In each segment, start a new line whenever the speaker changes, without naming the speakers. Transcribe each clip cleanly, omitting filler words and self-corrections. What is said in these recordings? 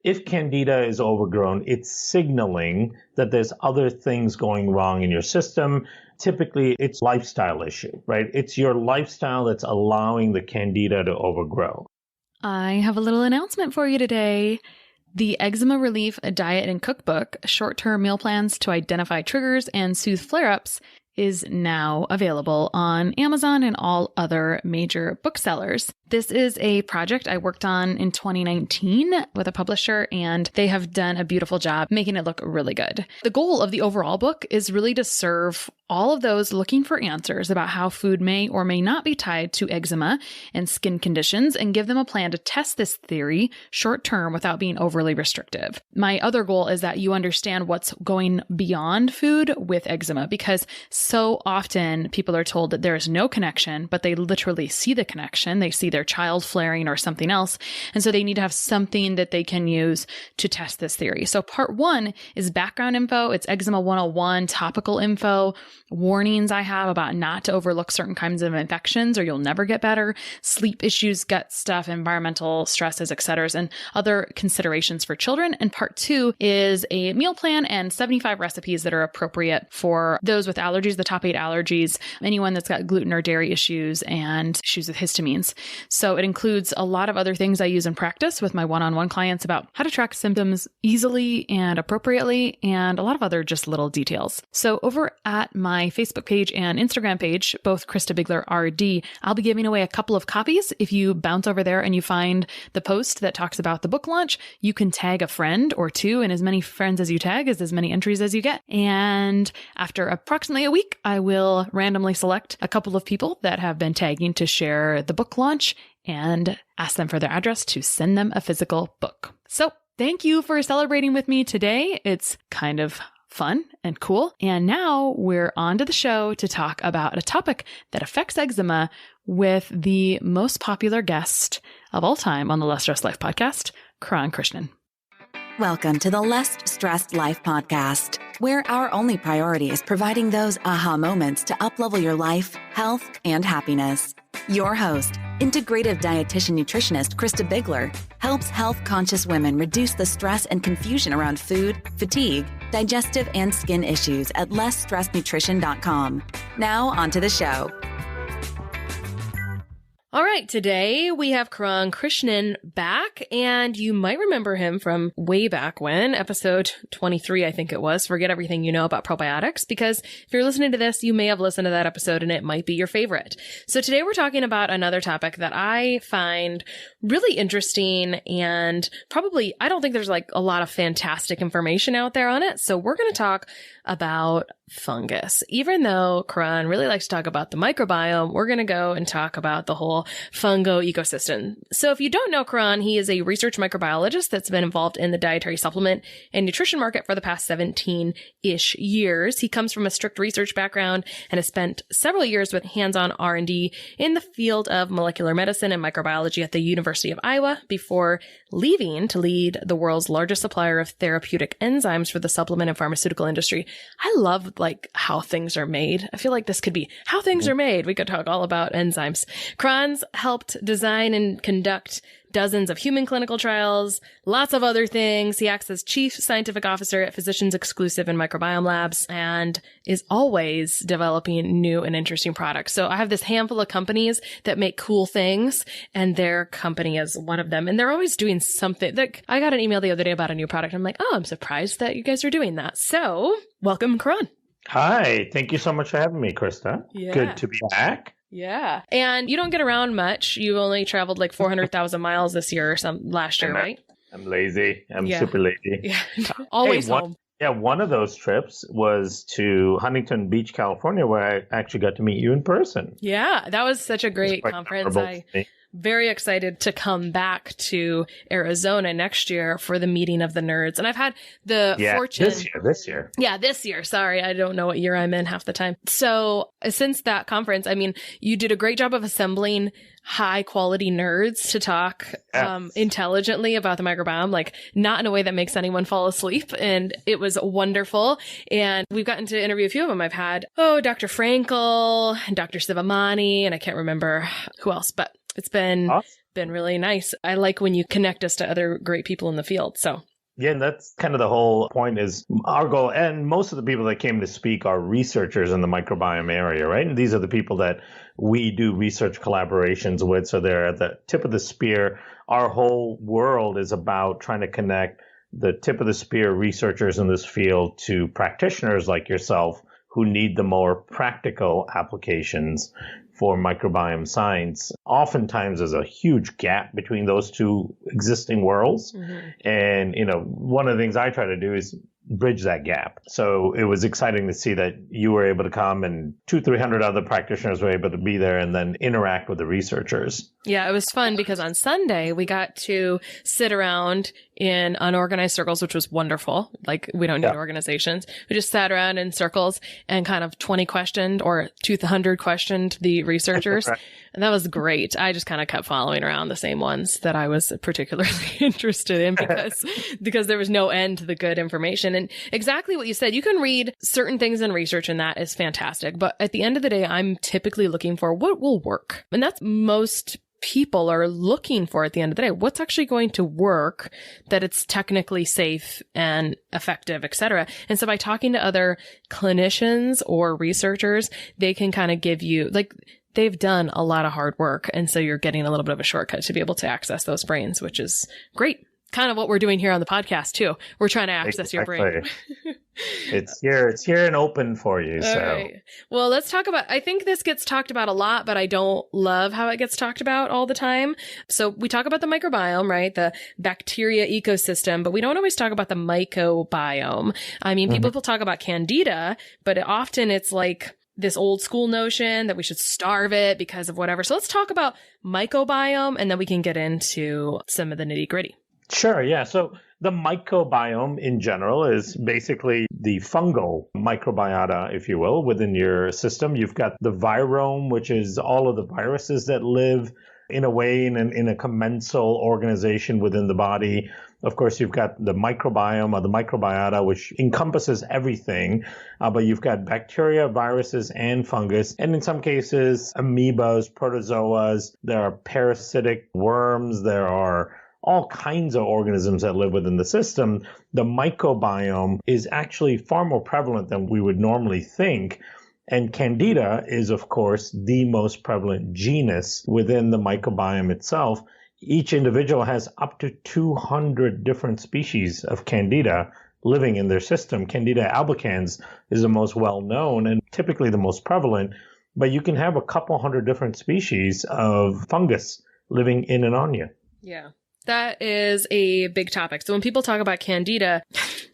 if Candida is overgrown, it's signaling that there's other things going wrong in your system. Typically, it's a lifestyle issue, right? It's your lifestyle that's allowing the Candida to overgrow.
I have a little announcement for you today. The Eczema Relief Diet and Cookbook, short-term meal plans to identify triggers and soothe flare-ups, is now available on Amazon and all other major booksellers. This is a project I worked on in 2019 with a publisher, and they have done a beautiful job making it look really good. The goal of the overall book is really to serve all of those looking for answers about how food may or may not be tied to eczema and skin conditions, and give them a plan to test this theory short term without being overly restrictive. My other goal is that you understand what's going beyond food with eczema, because so often people are told that there is no connection, but they literally see the connection. They see their child flaring or something else. And so they need to have something that they can use to test this theory. So part 1 is background info. It's Eczema 101, topical info, warnings I have about not to overlook certain kinds of infections or you'll never get better, sleep issues, gut stuff, environmental stresses, etc., and other considerations for children. And part 2 is a meal plan and 75 recipes that are appropriate for those with allergies, the top 8 allergies, anyone that's got gluten or dairy issues and issues with histamines. So it includes a lot of other things I use in practice with my one-on-one clients about how to track symptoms easily and appropriately, and a lot of other just little details. So over at my Facebook page and Instagram page, both Krista Bigler RD, I'll be giving away a couple of copies. If you bounce over there and you find the post that talks about the book launch, you can tag a friend or two, and as many friends as you tag is as many entries as you get. And after approximately a week, I will randomly select a couple of people that have been tagging to share the book launch and ask them for their address to send them a physical book. So thank you for celebrating with me today. It's kind of fun and cool. And now we're on to the show to talk about a topic that affects eczema with the most popular guest of all time on the Less Stressed Life podcast, Kiran Krishnan.
Welcome to the Less Stressed Life podcast, where our only priority is providing those aha moments to uplevel your life, health, and happiness. Your host, integrative dietitian nutritionist Krista Bigler, helps health-conscious women reduce the stress and confusion around food, fatigue, digestive, and skin issues at lessstressednutrition.com. Now, on to the show.
All right, today we have Kiran Krishnan back, and you might remember him from way back when, episode 23, I think it was, Forget Everything You Know About Probiotics, because if you're listening to this, you may have listened to that episode and it might be your favorite. So today we're talking about another topic that I find really interesting, and probably, I don't think there's like a lot of fantastic information out there on it. So we're going to talk about fungus. Even though Kiran really likes to talk about the microbiome, we're going to go and talk about the whole fungo ecosystem. So if you don't know Kiran, he is a research microbiologist that's been involved in the dietary supplement and nutrition market for the past 17-ish years. He comes from a strict research background and has spent several years with hands-on R&D in the field of molecular medicine and microbiology at the University of Iowa before leaving to lead the world's largest supplier of therapeutic enzymes for the supplement and pharmaceutical industry. I love like how things are made. I feel like this could be how things are made. We could talk all about enzymes. Kiran's helped design and conduct dozens of human clinical trials, lots of other things. He acts as chief scientific officer at Physicians Exclusive and Microbiome Labs and is always developing new and interesting products. So I have this handful of companies that make cool things, and their company is one of them. And they're always doing something. Like, I got an email the other day about a new product. I'm like, oh, I'm surprised that you guys are doing that. So welcome, Kiran.
Hi, thank you so much for having me, Krista.
Yeah.
Good to be back.
Yeah. And you don't get around much. You only traveled like 400,000 miles this year or last year, right?
I'm lazy. I'm super lazy.
Yeah. Always home.
Yeah, one of those trips was to Huntington Beach, California, where I actually got to meet you in person.
Yeah, that was such a great conference. Very excited to come back to Arizona next year for the meeting of the nerds. And I've had the fortune.
This year.
Yeah, this year. Sorry, I don't know what year I'm in half the time. So since that conference, I mean, you did a great job of assembling high quality nerds to talk intelligently about the microbiome, like not in a way that makes anyone fall asleep. And it was wonderful. And we've gotten to interview a few of them. I've had, Dr. Frankel and Dr. Sivamani, and I can't remember who else, but it's been been really nice. I like when you connect us to other great people in the field. So
yeah, and that's kind of the whole point is our goal. And most of the people that came to speak are researchers in the microbiome area, right? And these are the people that we do research collaborations with. So they're at the tip of the spear. Our whole world is about trying to connect the tip of the spear researchers in this field to practitioners like yourself who need the more practical applications for microbiome science. Oftentimes there's a huge gap between those two existing worlds. Mm-hmm. And, one of the things I try to do is bridge that gap. So it was exciting to see that you were able to come and 200-300 other practitioners were able to be there and then interact with the researchers.
Yeah, it was fun because on Sunday we got to sit around in unorganized circles, which was wonderful. Like we don't need organizations. We just sat around in circles and kind of 20 questioned or 200 questioned the researchers. Right. And that was great. I just kind of kept following around the same ones that I was particularly interested in because there was no end to the good information. And exactly what you said, you can read certain things in research and that is fantastic. But at the end of the day, I'm typically looking for what will work. And that's most people are looking for at the end of the day. What's actually going to work, that it's technically safe and effective, et cetera. And so by talking to other clinicians or researchers, they can kind of give you, like, they've done a lot of hard work. And so you're getting a little bit of a shortcut to be able to access those brains, which is great. Kind of what we're doing here on the podcast too. We're trying to access your brain.
It's here and open for you. So,
right. Well, let's talk about, I think this gets talked about a lot, but I don't love how it gets talked about all the time. So we talk about the microbiome, right? The bacteria ecosystem, but we don't always talk about the mycobiome. I mean, people will talk about Candida, but often it's like this old school notion that we should starve it because of whatever. So let's talk about mycobiome and then we can get into some of the nitty gritty.
Sure, yeah. So the mycobiome in general is basically the fungal microbiota, if you will, within your system. You've got the virome, which is all of the viruses that live in a way in a commensal organization within the body. Of course, you've got the microbiome or the microbiota, which encompasses everything. But you've got bacteria, viruses, and fungus. And in some cases, amoebas, protozoas. There are parasitic worms. There are all kinds of organisms that live within the system. The mycobiome is actually far more prevalent than we would normally think. And Candida is, of course, the most prevalent genus within the microbiome itself. Each individual has up to 200 different species of Candida living in their system. Candida albicans is the most well-known and typically the most prevalent, but you can have a couple hundred different species of fungus living in and on you.
Yeah. That is a big topic. So when people talk about Candida,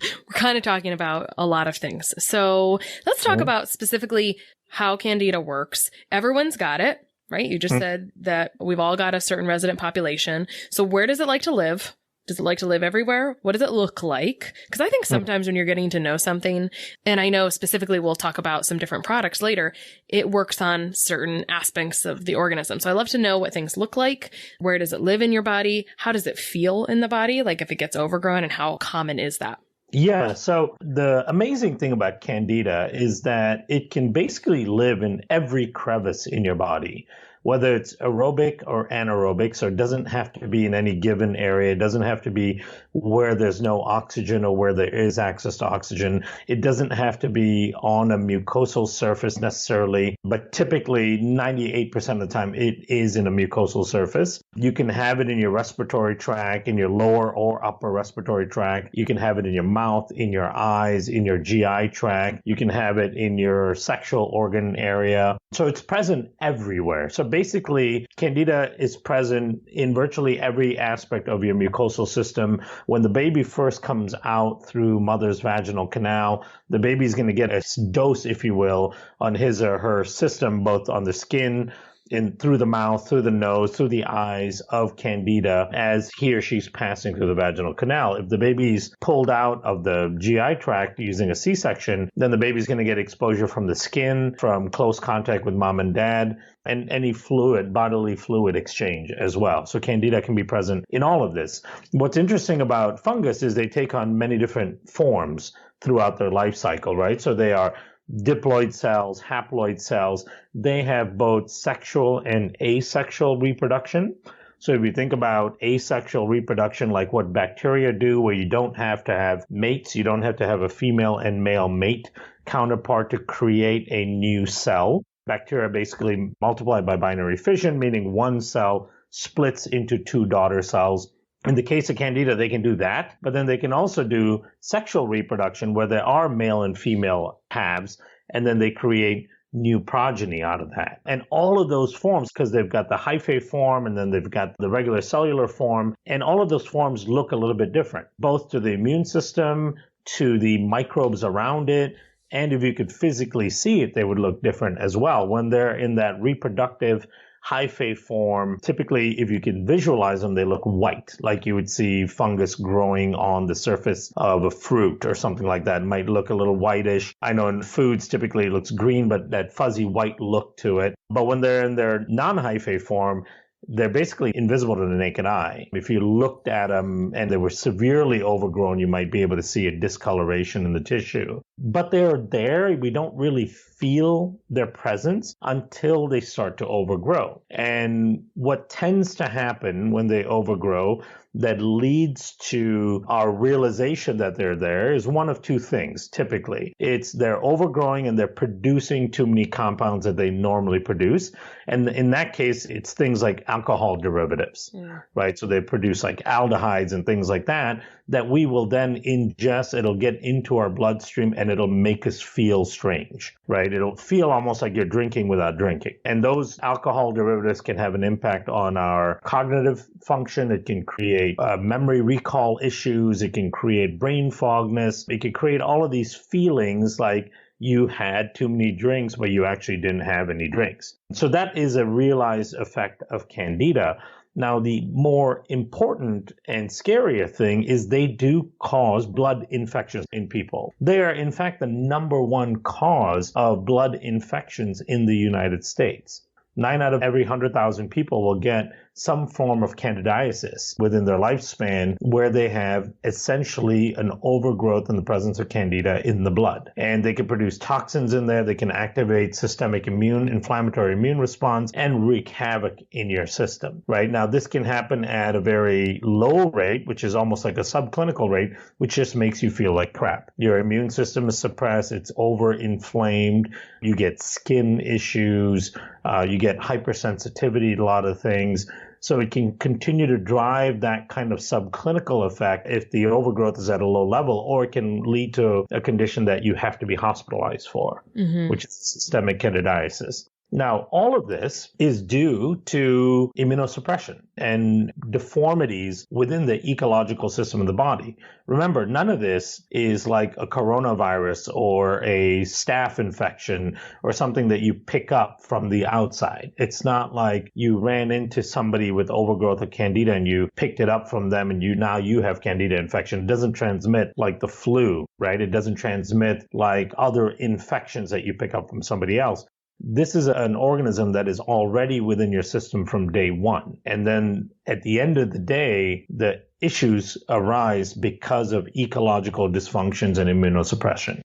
we're kind of talking about a lot of things. So let's talk about specifically how Candida works. Everyone's got it, right? You just said that we've all got a certain resident population. So where does it like to live? Does it like to live everywhere? What does it look like? Because I think sometimes when you're getting to know something, and I know specifically we'll talk about some different products later, it works on certain aspects of the organism. So I love to know what things look like. Where does it live in your body? How does it feel in the body? Like if it gets overgrown, and how common is that?
Yeah, so the amazing thing about Candida is that it can basically live in every crevice in your body. Whether it's aerobic or anaerobic, so it doesn't have to be in any given area. It doesn't have to be where there's no oxygen or where there is access to oxygen. It doesn't have to be on a mucosal surface necessarily, but typically 98% of the time it is in a mucosal surface. You can have it in your respiratory tract, in your lower or upper respiratory tract. You can have it in your mouth, in your eyes, in your GI tract. You can have it in your sexual organ area. So it's present everywhere. So basically, Candida is present in virtually every aspect of your mucosal system. When the baby first comes out through mother's vaginal canal, the baby's going to get a dose, if you will, on his or her system, both on the skin, in through the mouth, through the nose, through the eyes of Candida as he or she's passing through the vaginal canal. If the baby's pulled out of the GI tract using a C-section, then the baby's going to get exposure from the skin, from close contact with mom and dad, and any fluid, bodily fluid exchange as well. So Candida can be present in all of this. What's interesting about fungus is they take on many different forms throughout their life cycle, right? So they are diploid cells, haploid cells. They have both sexual and asexual reproduction. So if you think about asexual reproduction, like what bacteria do, where you don't have to have mates, you don't have to have a female and male mate counterpart to create a new cell. Bacteria basically multiply by binary fission, meaning one cell splits into two daughter cells. In the case of Candida, they can do that, but then they can also do sexual reproduction where there are male and female halves, and then they create new progeny out of that. And all of those forms, because they've got the hyphae form and then they've got the regular cellular form, and all of those forms look a little bit different, both to the immune system, to the microbes around it, and if you could physically see it, they would look different as well. When they're in that reproductive hyphae form, typically, if you can visualize them, they look white, like you would see fungus growing on the surface of a fruit or something like that. It might look a little whitish. I know in foods, typically it looks green, but that fuzzy white look to it. But when they're in their non-hyphae form, they're basically invisible to the naked eye. If you looked at them and they were severely overgrown, you might be able to see a discoloration in the tissue. But they're there. We don't really feel their presence until they start to overgrow. And what tends to happen when they overgrow that leads to our realization that they're there is one of two things, typically. It's they're overgrowing and they're producing too many compounds that they normally produce. And in that case, it's things like alcohol derivatives, right? So they produce like aldehydes and things like that we will then ingest. It'll get into our bloodstream and it'll make us feel strange, right? It'll feel almost like you're drinking without drinking. And those alcohol derivatives can have an impact on our cognitive function. It can create memory recall issues. It can create brain fogness. It can create all of these feelings like you had too many drinks, but you actually didn't have any drinks. So that is a realized effect of Candida. Now, the more important and scarier thing is they do cause blood infections in people. They are, in fact, the number one cause of blood infections in the United States. 9 out of every 100,000 people will get some form of candidiasis within their lifespan where they have essentially an overgrowth in the presence of Candida in the blood. And they can produce toxins in there. They can activate systemic inflammatory immune response and wreak havoc in your system, right? Now, this can happen at a very low rate, which is almost like a subclinical rate, which just makes you feel like crap. Your immune system is suppressed. It's over-inflamed. You get skin issues. You get hypersensitivity to a lot of things. So it can continue to drive that kind of subclinical effect if the overgrowth is at a low level, or it can lead to a condition that you have to be hospitalized for, which is systemic candidiasis. Now, all of this is due to immunosuppression and deformities within the ecological system of the body. Remember, none of this is like a coronavirus or a staph infection or something that you pick up from the outside. It's not like you ran into somebody with overgrowth of Candida and you picked it up from them and now you have Candida infection. It doesn't transmit like the flu, right? It doesn't transmit like other infections that you pick up from somebody else. This is an organism that is already within your system from day one. And then at the end of the day, the issues arise because of ecological dysfunctions and immunosuppression.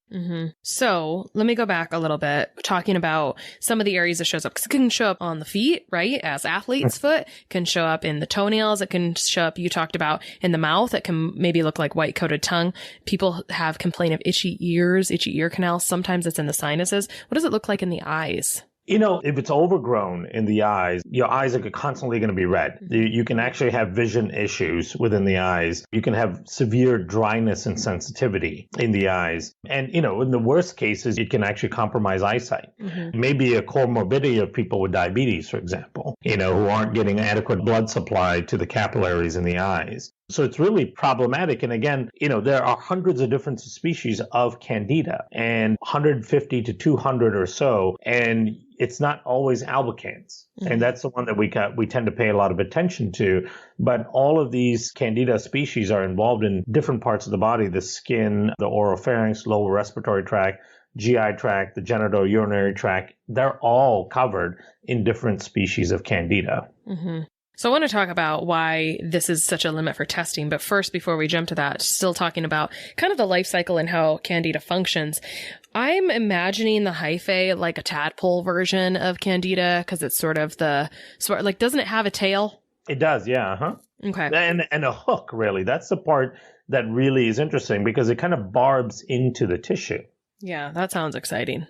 So let me go back a little bit, talking about some of the areas it shows up. Because it can show up on the feet, right? As athlete's foot, can show up in the toenails. It can show up, you talked about, in the mouth. It can maybe look like white coated tongue. People have complaint of itchy ears, itchy ear canals. Sometimes it's in the sinuses. What does it look like in the eyes?
You know, if it's overgrown in the eyes, your eyes are constantly going to be red. You can actually have vision issues within the eyes. You can have severe dryness and sensitivity in the eyes. And, you know, in the worst cases, it can actually compromise eyesight. Maybe a comorbidity of people with diabetes, for example, you know, who aren't getting adequate blood supply to the capillaries in the eyes. So it's really problematic. And again, you know, there are hundreds of different species of Candida and 150 to 200 or so. And it's not always albicans. And that's the one that we tend to pay a lot of attention to. But all of these Candida species are involved in different parts of the body, the skin, the oropharynx, lower respiratory tract, GI tract, the genitourinary tract. They're all covered in different species of Candida.
So I want to talk about why this is such a limit for testing. But first, before we jump to that, still talking about kind of the life cycle and how Candida functions. I'm imagining the hyphae like a tadpole version of Candida because it's sort of doesn't it have a tail?
It does, yeah. Uh-huh.
Okay.
And a hook, really. That's the part that really is interesting because it kind of barbs into the tissue.
Yeah, that sounds exciting.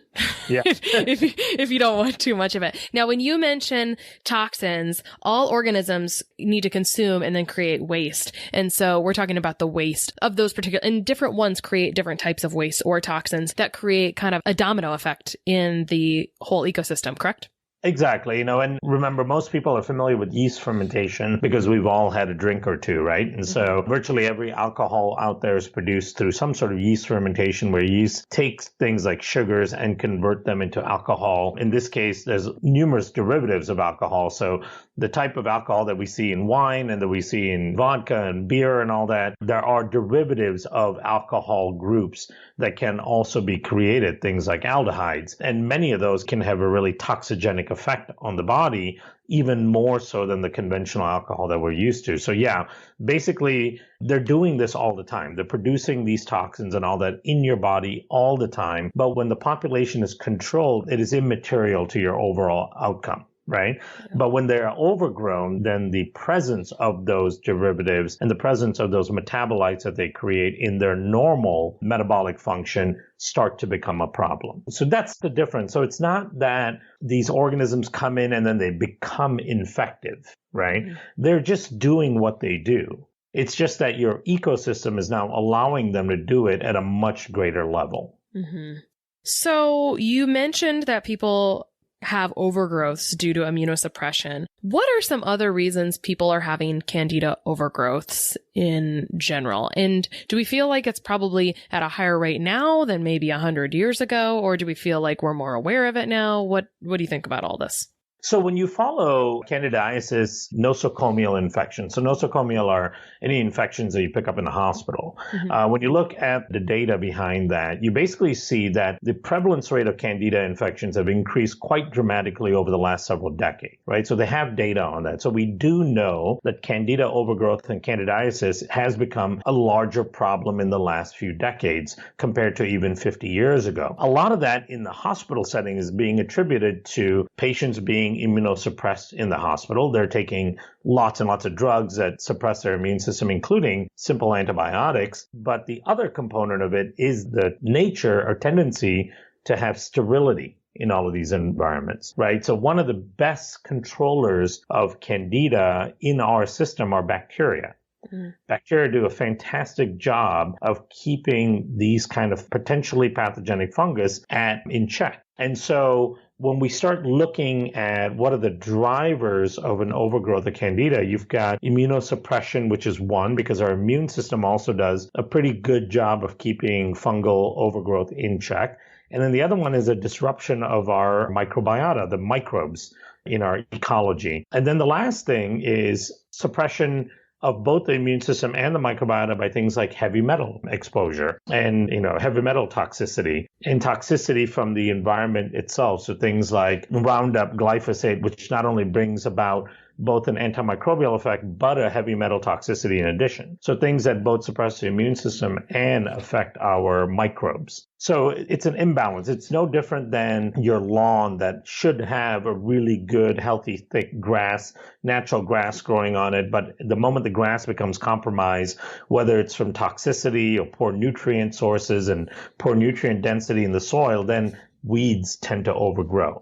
Yeah.
if you don't want too much of it. Now, when you mention toxins, all organisms need to consume and then create waste. And so we're talking about the waste of those particular, and different ones create different types of waste or toxins that create kind of a domino effect in the whole ecosystem, correct?
Exactly. And remember, most people are familiar with yeast fermentation because we've all had a drink or two, right? And so virtually every alcohol out there is produced through some sort of yeast fermentation where yeast takes things like sugars and convert them into alcohol. In this case, there's numerous derivatives of alcohol. So the type of alcohol that we see in wine and that we see in vodka and beer and all that, there are derivatives of alcohol groups that can also be created, things like aldehydes. And many of those can have a really toxigenic effect on the body, even more so than the conventional alcohol that we're used to. So yeah, basically they're doing this all the time. They're producing these toxins and all that in your body all the time. But when the population is controlled, it is immaterial to your overall outcome. Right? Yeah. But when they're overgrown, then the presence of those derivatives and the presence of those metabolites that they create in their normal metabolic function start to become a problem. So that's the difference. So it's not that these organisms come in and then they become infective, right? Mm-hmm. They're just doing what they do. It's just that your ecosystem is now allowing them to do it at a much greater level.
Mm-hmm. So you mentioned that people have overgrowths due to immunosuppression. What are some other reasons people are having Candida overgrowths in general? And do we feel like it's probably at a higher rate now than maybe 100 years ago? Or do we feel like we're more aware of it now? What do you think about all this?
So when you follow candidiasis, nosocomial infections, so nosocomial are any infections that you pick up in the hospital. Mm-hmm. When you look at the data behind that, you basically see that the prevalence rate of candida infections have increased quite dramatically over the last several decades, right? So they have data on that. So we do know that candida overgrowth and candidiasis has become a larger problem in the last few decades compared to even 50 years ago. A lot of that in the hospital setting is being attributed to patients being immunosuppressed in the hospital. They're taking lots and lots of drugs that suppress their immune system, including simple antibiotics. But the other component of it is the nature or tendency to have sterility in all of these environments, right? So one of the best controllers of candida in our system are bacteria. Mm. Bacteria do a fantastic job of keeping these kind of potentially pathogenic fungus in check. And so when we start looking at what are the drivers of an overgrowth of candida, you've got immunosuppression, which is one, because our immune system also does a pretty good job of keeping fungal overgrowth in check. And then the other one is a disruption of our microbiota, the microbes in our ecology. And then the last thing is suppression of both the immune system and the microbiota by things like heavy metal exposure and, heavy metal toxicity and toxicity from the environment itself. So things like Roundup, glyphosate, which not only brings about both an antimicrobial effect, but a heavy metal toxicity in addition. So things that both suppress the immune system and affect our microbes. So it's an imbalance. It's no different than your lawn that should have a really good, healthy, thick grass, natural grass growing on it. But the moment the grass becomes compromised, whether it's from toxicity or poor nutrient sources and poor nutrient density in the soil, then weeds tend to overgrow,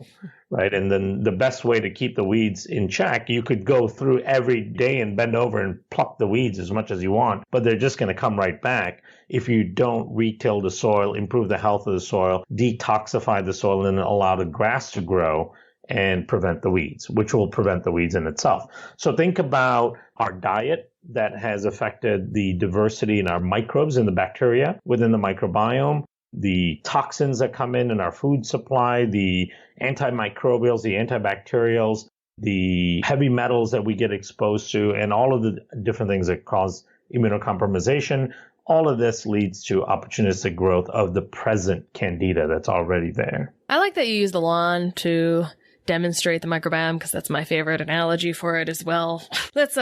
right? And then the best way to keep the weeds in check, you could go through every day and bend over and pluck the weeds as much as you want, but they're just going to come right back if you don't retill the soil, improve the health of the soil, detoxify the soil, and allow the grass to grow and prevent the weeds, which will prevent the weeds in itself. So think about our diet that has affected the diversity in our microbes and the bacteria within the microbiome, the toxins that come in our food supply, the antimicrobials, the antibacterials, the heavy metals that we get exposed to, and all of the different things that cause immunocompromisation. All of this leads to opportunistic growth of the present candida that's already there.
I like that you use the lawn to demonstrate the microbiome because that's my favorite analogy for it as well. Let's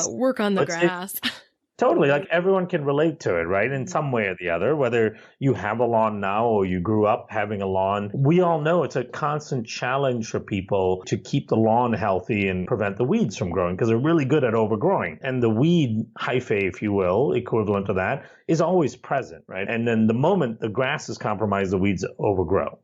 work on the grass.
Totally. Like everyone can relate to it, right? In some way or the other, whether you have a lawn now or you grew up having a lawn. We all know it's a constant challenge for people to keep the lawn healthy and prevent the weeds from growing because they're really good at overgrowing. And the weed hyphae, if you will, equivalent to that, is always present, right? And then the moment the grass is compromised, the weeds overgrow.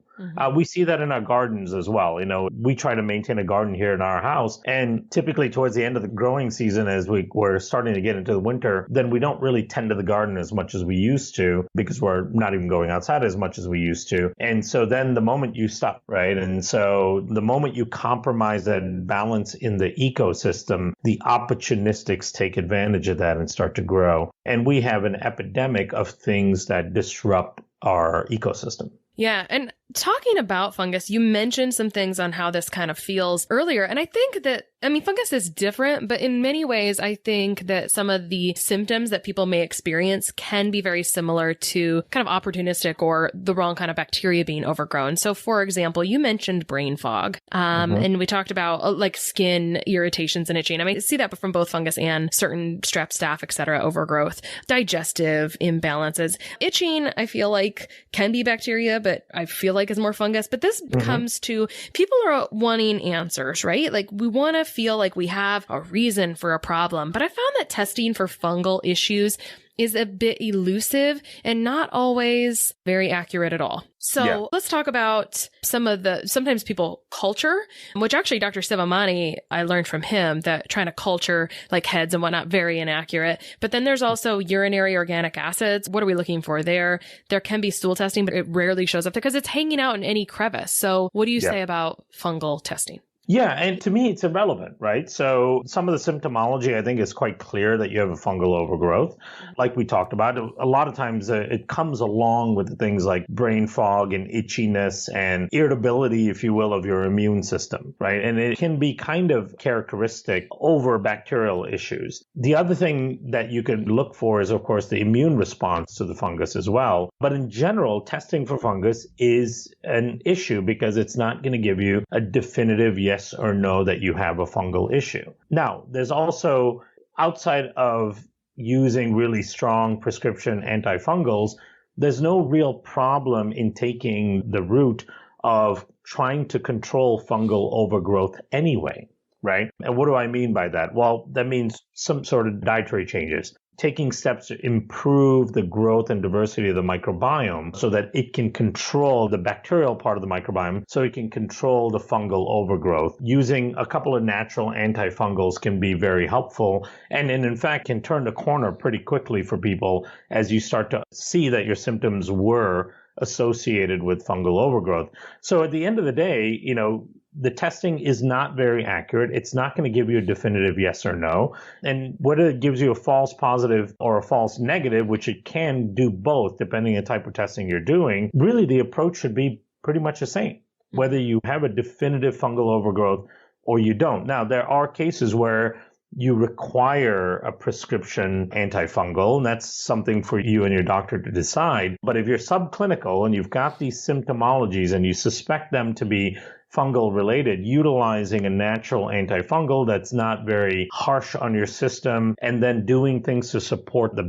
We see that in our gardens as well. We try to maintain a garden here in our house. And typically towards the end of the growing season, as we're starting to get into the winter, then we don't really tend to the garden as much as we used to because we're not even going outside as much as we used to. And so then the moment you stop, right? And so the moment you compromise that balance in the ecosystem, the opportunistics take advantage of that and start to grow. And we have an epidemic of things that disrupt our ecosystem.
Yeah. And talking about fungus, you mentioned some things on how this kind of feels earlier. And I think that, fungus is different, but in many ways, I think that some of the symptoms that people may experience can be very similar to kind of opportunistic or the wrong kind of bacteria being overgrown. So for example, you mentioned brain fog, and we talked about like skin irritations and itching. I see that from both fungus and certain strep, staph, etc., overgrowth, digestive imbalances. Itching, I feel like can be bacteria, but I feel like is more fungus. But this comes to people are wanting answers, right? Like we want to feel like we have a reason for a problem. But I found that testing for fungal issues is a bit elusive and not always very accurate at all. So let's talk about sometimes people culture, which actually Dr. Sivamani, I learned from him that trying to culture like heads and whatnot, very inaccurate. But then there's also urinary organic acids. What are we looking for there? There can be stool testing, but it rarely shows up there because it's hanging out in any crevice. So what do you say about fungal testing?
Yeah, and to me, it's irrelevant, right? So some of the symptomology, I think, is quite clear that you have a fungal overgrowth. Like we talked about, a lot of times it comes along with things like brain fog and itchiness and irritability, if you will, of your immune system, right? And it can be kind of characteristic over bacterial issues. The other thing that you can look for is, of course, the immune response to the fungus as well. But in general, testing for fungus is an issue because it's not going to give you a definitive yes or no that you have a fungal issue. Now, there's also, outside of using really strong prescription antifungals, there's no real problem in taking the route of trying to control fungal overgrowth anyway, right? And what do I mean by that? Well, that means some sort of dietary changes. Taking steps to improve the growth and diversity of the microbiome so that it can control the bacterial part of the microbiome, so it can control the fungal overgrowth. Using a couple of natural antifungals can be very helpful and in fact can turn the corner pretty quickly for people as you start to see that your symptoms were associated with fungal overgrowth. So at the end of the day, the testing is not very accurate. It's not going to give you a definitive yes or no. And whether it gives you a false positive or a false negative, which it can do both depending on the type of testing you're doing, really the approach should be pretty much the same, whether you have a definitive fungal overgrowth or you don't. Now, there are cases where you require a prescription antifungal, and that's something for you and your doctor to decide. But if you're subclinical and you've got these symptomologies and you suspect them to be fungal related, utilizing a natural antifungal that's not very harsh on your system, and then doing things to support the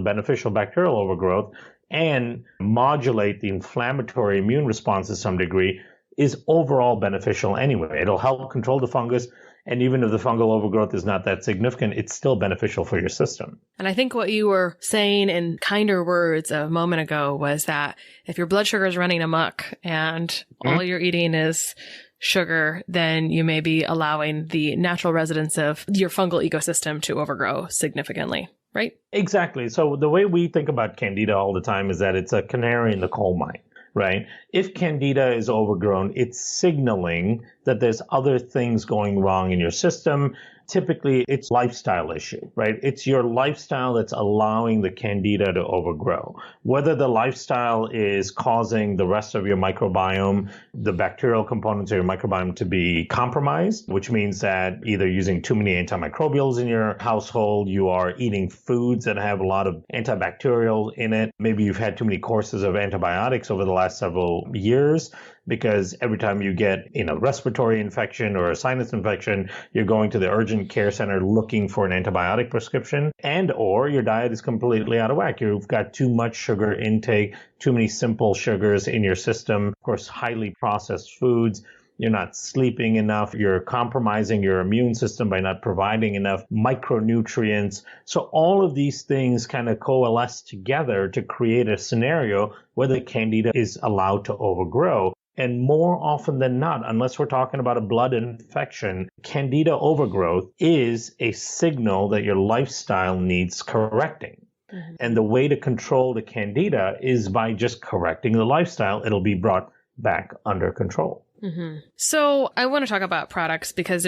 beneficial bacterial overgrowth, and modulate the inflammatory immune response to some degree, is overall beneficial anyway. It'll help control the fungus. And even if the fungal overgrowth is not that significant, it's still beneficial for your system.
And I think what you were saying in kinder words a moment ago was that if your blood sugar is running amok and all you're eating is sugar, then you may be allowing the natural residents of your fungal ecosystem to overgrow significantly, right?
Exactly. So the way we think about Candida all the time is that it's a canary in the coal mine. Right? If Candida is overgrown, it's signaling that there's other things going wrong in your system. Typically, it's a lifestyle issue, right? It's your lifestyle that's allowing the Candida to overgrow. Whether the lifestyle is causing the rest of your microbiome, the bacterial components of your microbiome to be compromised, which means that either using too many antimicrobials in your household, you are eating foods that have a lot of antibacterial in it. Maybe you've had too many courses of antibiotics over the last several years. because every time you get, respiratory infection or a sinus infection, you're going to the urgent care center looking for an antibiotic prescription, and or your diet is completely out of whack. You've got too much sugar intake, too many simple sugars in your system, of course, highly processed foods. You're not sleeping enough. You're compromising your immune system by not providing enough micronutrients. So all of these things kind of coalesce together to create a scenario where the Candida is allowed to overgrow. And more often than not, unless we're talking about a blood infection, Candida overgrowth is a signal that your lifestyle needs correcting. Mm-hmm. And the way to control the Candida is by just correcting the lifestyle. It'll be brought back under control.
Mm-hmm. So I want to talk about products because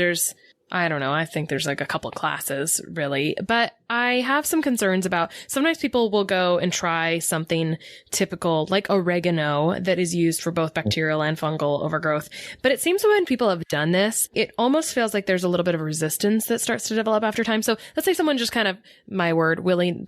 I think there's like a couple classes really, but I have some concerns about sometimes people will go and try something typical like oregano that is used for both bacterial and fungal overgrowth. But it seems when people have done this, it almost feels like there's a little bit of resistance that starts to develop after time. So let's say someone just kind of,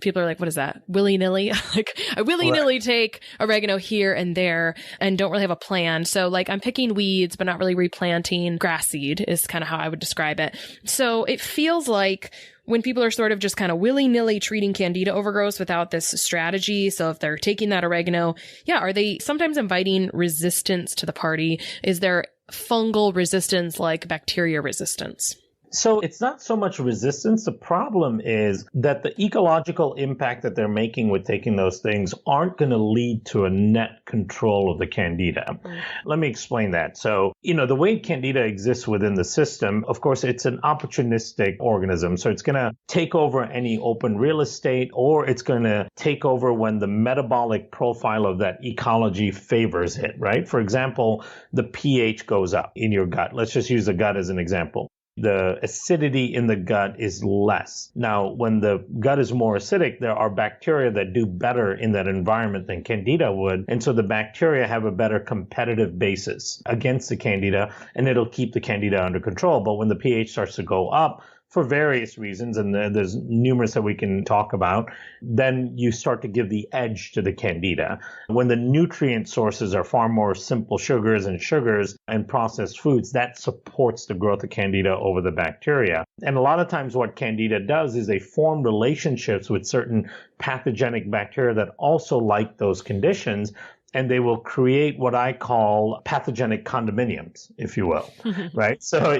people are like, what is that? Willy-nilly? Like I willy-nilly take oregano here and there and don't really have a plan. So like I'm picking weeds, but not really replanting grass seed is kind of how I would describe it. So it feels like when people are sort of just kind of willy-nilly treating Candida overgrowth without this strategy. So if they're taking that oregano, are they sometimes inviting resistance to the party? Is there fungal resistance like bacteria resistance?
So it's not so much resistance. The problem is that the ecological impact that they're making with taking those things aren't going to lead to a net control of the Candida. Let me explain that. So, the way Candida exists within the system, of course, it's an opportunistic organism. So it's going to take over any open real estate, or it's going to take over when the metabolic profile of that ecology favors it, right? For example, the pH goes up in your gut. Let's just use the gut as an example. The acidity in the gut is less. Now, when the gut is more acidic, there are bacteria that do better in that environment than Candida would. And so the bacteria have a better competitive basis against the Candida, and it'll keep the Candida under control. But when the pH starts to go up, for various reasons, and there's numerous that we can talk about, then you start to give the edge to the Candida. When the nutrient sources are far more simple sugars and processed foods, that supports the growth of Candida over the bacteria. And a lot of times what Candida does is they form relationships with certain pathogenic bacteria that also like those conditions, and they will create what I call pathogenic condominiums, if you will, right? So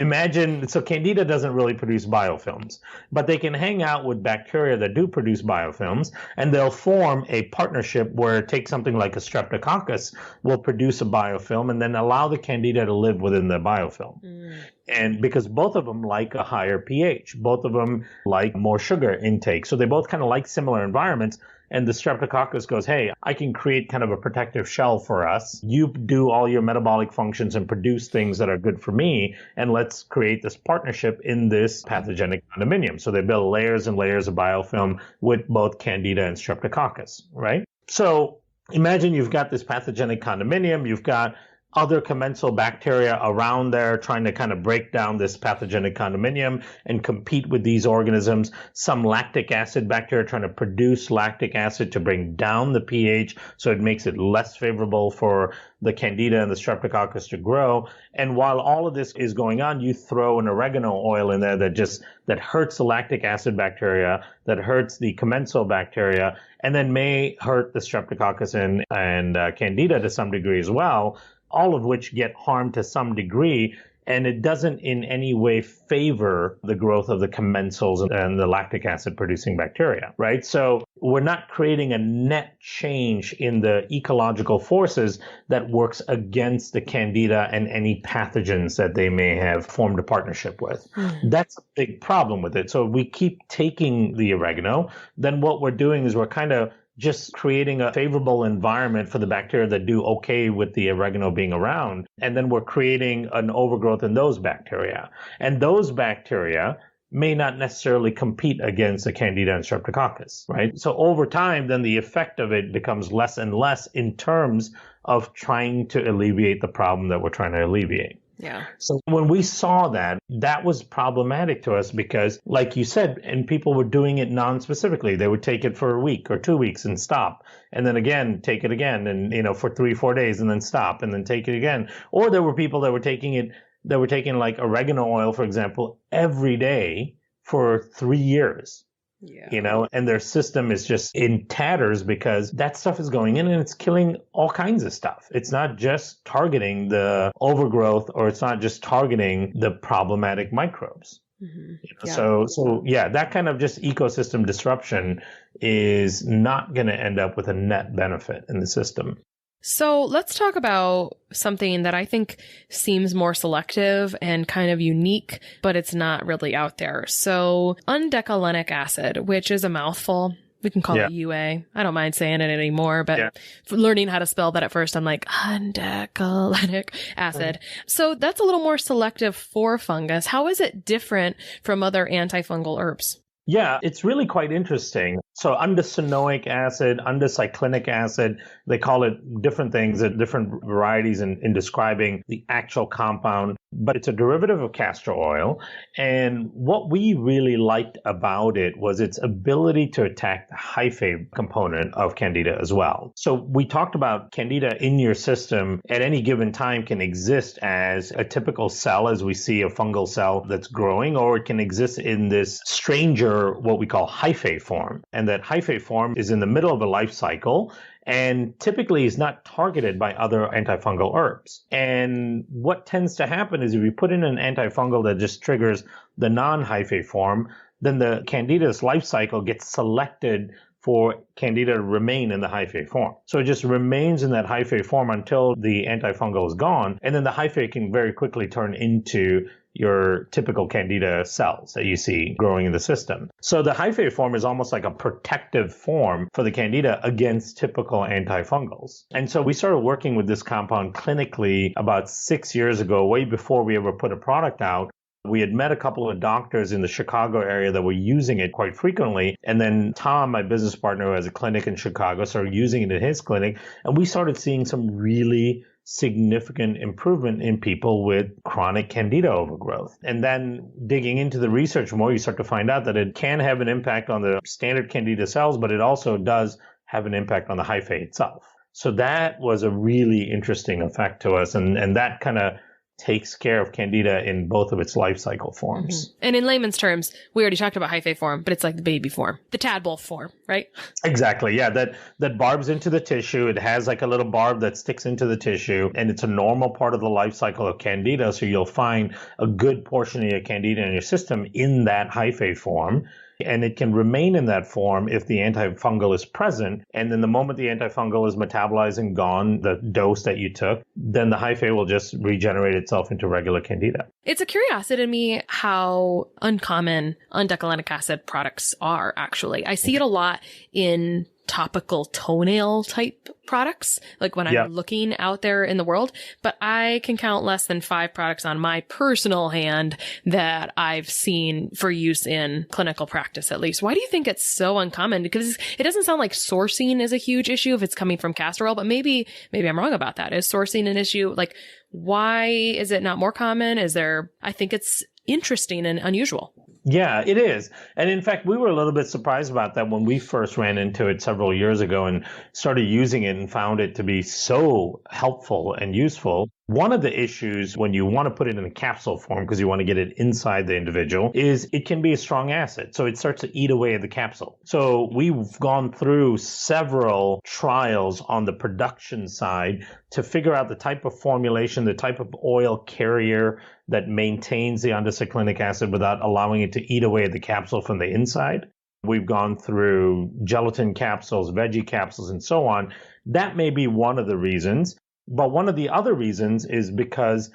Candida doesn't really produce biofilms, but they can hang out with bacteria that do produce biofilms, and they'll form a partnership where take something like a streptococcus will produce a biofilm and then allow the Candida to live within the biofilm. And because both of them like a higher pH, both of them like more sugar intake. So they both kind of like similar environments. And the streptococcus goes, hey, I can create kind of a protective shell for us. You do all your metabolic functions and produce things that are good for me. And let's create this partnership in this pathogenic condominium. So they build layers and layers of biofilm with both Candida and streptococcus, right? So imagine you've got this pathogenic condominium. You've got other commensal bacteria around there trying to kind of break down this pathogenic condominium and compete with these organisms. Some lactic acid bacteria trying to produce lactic acid to bring down the pH so it makes it less favorable for the Candida and the streptococcus to grow. And while all of this is going on, you throw an oregano oil in there that hurts the lactic acid bacteria, that hurts the commensal bacteria, and then may hurt the streptococcus and Candida to some degree as well, all of which get harmed to some degree, and it doesn't in any way favor the growth of the commensals and the lactic acid producing bacteria, right? So we're not creating a net change in the ecological forces that works against the Candida and any pathogens that they may have formed a partnership with. That's a big problem with it. So we keep taking the oregano, then what we're doing is we're kind of just creating a favorable environment for the bacteria that do okay with the oregano being around. And then we're creating an overgrowth in those bacteria. And those bacteria may not necessarily compete against the Candida and streptococcus, right? So over time, then the effect of it becomes less and less in terms of trying to alleviate the problem that we're trying to alleviate.
Yeah.
So when we saw that, that was problematic to us because, like you said, and people were doing it non-specifically. They would take it for a week or 2 weeks and stop. And then again, take it again and, for 3-4 days and then stop and then take it again. Or there were people that were taking like oregano oil, for example, every day for 3 years.
Yeah.
And their system is just in tatters because that stuff is going in and it's killing all kinds of stuff. It's not just targeting the overgrowth or it's not just targeting the problematic microbes.
Mm-hmm.
So that kind of just ecosystem disruption is not going to end up with a net benefit in the system.
So let's talk about something that I think seems more selective and kind of unique, but it's not really out there. So undecylenic acid, which is a mouthful. We can call it UA. I don't mind saying it anymore, but learning how to spell that at first, I'm like, undecylenic acid. So that's a little more selective for fungus. How is it different from other antifungal herbs?
Yeah, it's really quite interesting. So undecylenic acid, undicyclinic acid, they call it different things at different varieties in describing the actual compound, but it's a derivative of castor oil. And what we really liked about it was its ability to attack the hyphae component of Candida as well. So we talked about Candida in your system at any given time can exist as a typical cell, as we see a fungal cell that's growing, or it can exist in this stranger, what we call hyphae form. And that hyphae form is in the middle of a life cycle and typically is not targeted by other antifungal herbs. And what tends to happen is if you put in an antifungal that just triggers the non-hyphae form, then the Candida's life cycle gets selected for Candida to remain in the hyphae form. So it just remains in that hyphae form until the antifungal is gone, and then the hyphae can very quickly turn into your typical Candida cells that you see growing in the system. So the hyphae form is almost like a protective form for the Candida against typical antifungals. And so we started working with this compound clinically about 6 years ago, way before we ever put a product out. We had met a couple of doctors in the Chicago area that were using it quite frequently. And then Tom, my business partner who has a clinic in Chicago, started using it in his clinic. And we started seeing some really significant improvement in people with chronic Candida overgrowth. And then digging into the research more, you start to find out that it can have an impact on the standard Candida cells, but it also does have an impact on the hyphae itself. So that was a really interesting effect to us. And that kind of takes care of Candida in both of its life cycle forms.
Mm-hmm. And in layman's terms, we already talked about hyphae form, but it's like the baby form, the tadpole form, right?
Exactly. Yeah. That barbs into the tissue. It has like a little barb that sticks into the tissue, and it's a normal part of the life cycle of Candida. So you'll find a good portion of your Candida in your system in that hyphae form. And it can remain in that form if the antifungal is present. And then the moment the antifungal is metabolized and gone, the dose that you took, then the hyphae will just regenerate itself into regular Candida.
It's a curiosity to me how uncommon undecylenic acid products are, actually. I see it a lot in topical toenail type products, like when I'm looking out there in the world, but I can count less than 5 products on my personal hand that I've seen for use in clinical practice, at least. Why do you think it's so uncommon? Because it doesn't sound like sourcing is a huge issue if it's coming from castor oil, but maybe I'm wrong about that. Is sourcing an issue? Like, why is it not more common? I think it's interesting and unusual.
Yeah, it is. And in fact, we were a little bit surprised about that when we first ran into it several years ago and started using it and found it to be so helpful and useful. One of the issues when you want to put it in a capsule form, because you want to get it inside the individual, is it can be a strong acid. So it starts to eat away at the capsule. So we've gone through several trials on the production side to figure out the type of formulation, the type of oil carrier that maintains the undecylenic acid without allowing it to eat away at the capsule from the inside. We've gone through gelatin capsules, veggie capsules, and so on. That may be one of the reasons. But one of the other reasons is because,